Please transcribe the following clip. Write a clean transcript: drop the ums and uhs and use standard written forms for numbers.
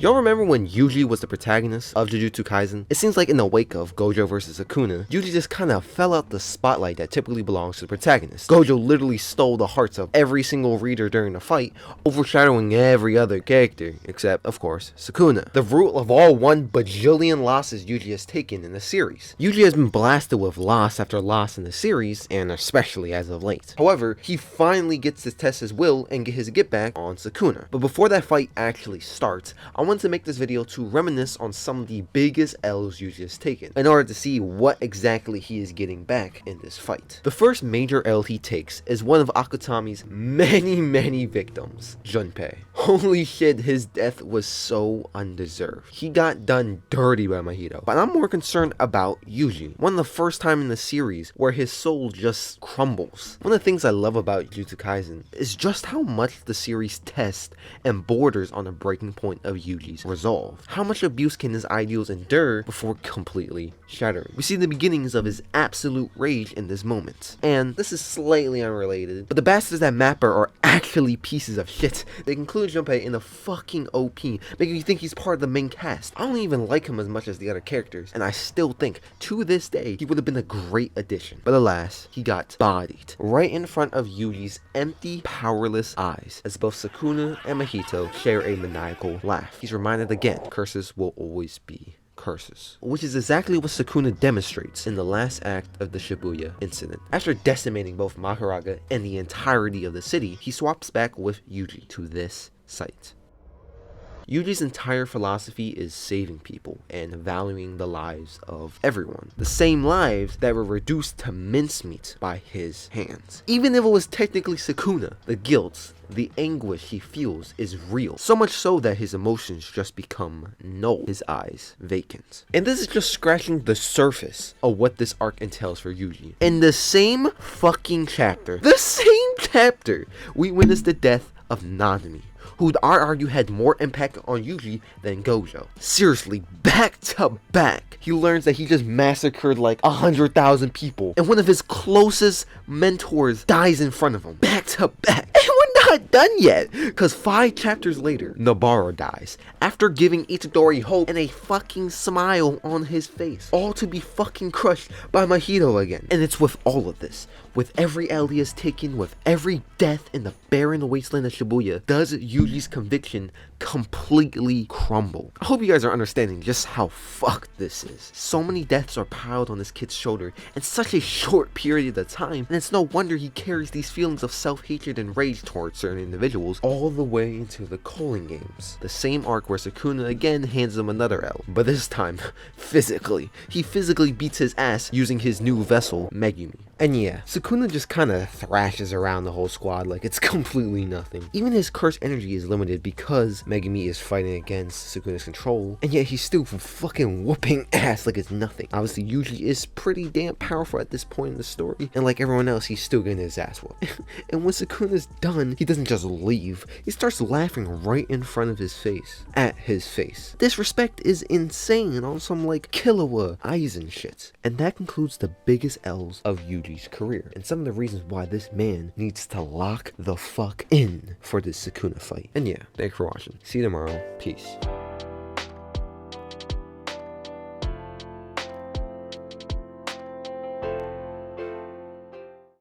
Y'all remember when Yuji was the protagonist of Jujutsu Kaisen? It seems like in the wake of Gojo vs Sukuna, Yuji just kinda fell out the spotlight that typically belongs to the protagonist. Gojo literally stole the hearts of every single reader during the fight, overshadowing every other character, except, of course, Sukuna. The root of all 1 bajillion losses Yuji has taken in the series. Yuji has been blasted with loss after loss in the series, and especially as of late. However, he finally gets to test his will and get his get back on Sukuna. But before that fight actually starts, I wanted to make this video to reminisce on some of the biggest L's Yuji has taken, in order to see what exactly he is getting back in this fight. The first major L he takes is one of Akutami's many victims, Junpei. Holy shit, his death was so undeserved. He got done dirty by Mahito. But I'm more concerned about Yuji. One of the first time in the series where his soul just crumbles. One of the things I love about Jujutsu Kaisen is just how much the series tests and borders on the breaking point of Yuji's resolve. How much abuse can his ideals endure before completely shattering? We see the beginnings of his absolute rage in this moment. And this is slightly unrelated, but the bastards that Mapper are actually pieces of shit. They include Junpei in a fucking OP, making you think he's part of the main cast. I don't even like him as much as the other characters, and I still think, to this day, he would have been a great addition. But alas, he got bodied right in front of Yuji's empty, powerless eyes, as both Sukuna and Mahito share a maniacal laugh. He's reminded again, curses will always be curses. Which is exactly what Sukuna demonstrates in the last act of the Shibuya incident. After decimating both Makaraga and the entirety of the city, he swaps back with Yuji to this site. Yuji's entire philosophy is saving people and valuing the lives of everyone. The same lives that were reduced to mincemeat by his hands. Even if it was technically Sukuna, the guilt, the anguish he feels is real. So much so that his emotions just become null, his eyes vacant. And this is just scratching the surface of what this arc entails for Yuji. In the same fucking chapter, we witness the death of Nanami, who I'd argue had more impact on Yuji than Gojo. Seriously, back to back, he learns that he just massacred like 100,000 people, and one of his closest mentors dies in front of him. Back to back. And we're not done yet, because 5 chapters later, Nobara dies, after giving Itadori hope and a fucking smile on his face, all to be fucking crushed by Mahito again. And it's with all of this, with every L he has taken, with every death in the barren wasteland of Shibuya, does Yuji's conviction completely crumble. I hope you guys are understanding just how fucked this is. So many deaths are piled on this kid's shoulder in such a short period of time, and it's no wonder he carries these feelings of self-hatred and rage towards certain individuals all the way into the Calling Games. The same arc where Sukuna again hands him another L, but this time, physically. He physically beats his ass using his new vessel, Megumi. And yeah, Sukuna just kinda thrashes around the whole squad like it's completely nothing. Even his curse energy is limited because Megumi is fighting against Sukuna's control, and yet he's still fucking whooping ass like it's nothing. Obviously, Yuji is pretty damn powerful at this point in the story, and like everyone else, he's still getting his ass whooped. And when Sukuna's done, he doesn't just leave, he starts laughing right in front of his face, at his face. This respect is insane on some like Killua Aizen shit. And that concludes the biggest L's of Yuji's career, and some of the reasons why this man needs to lock the fuck in for this Sukuna fight. And yeah, thanks for watching. See you tomorrow. Peace.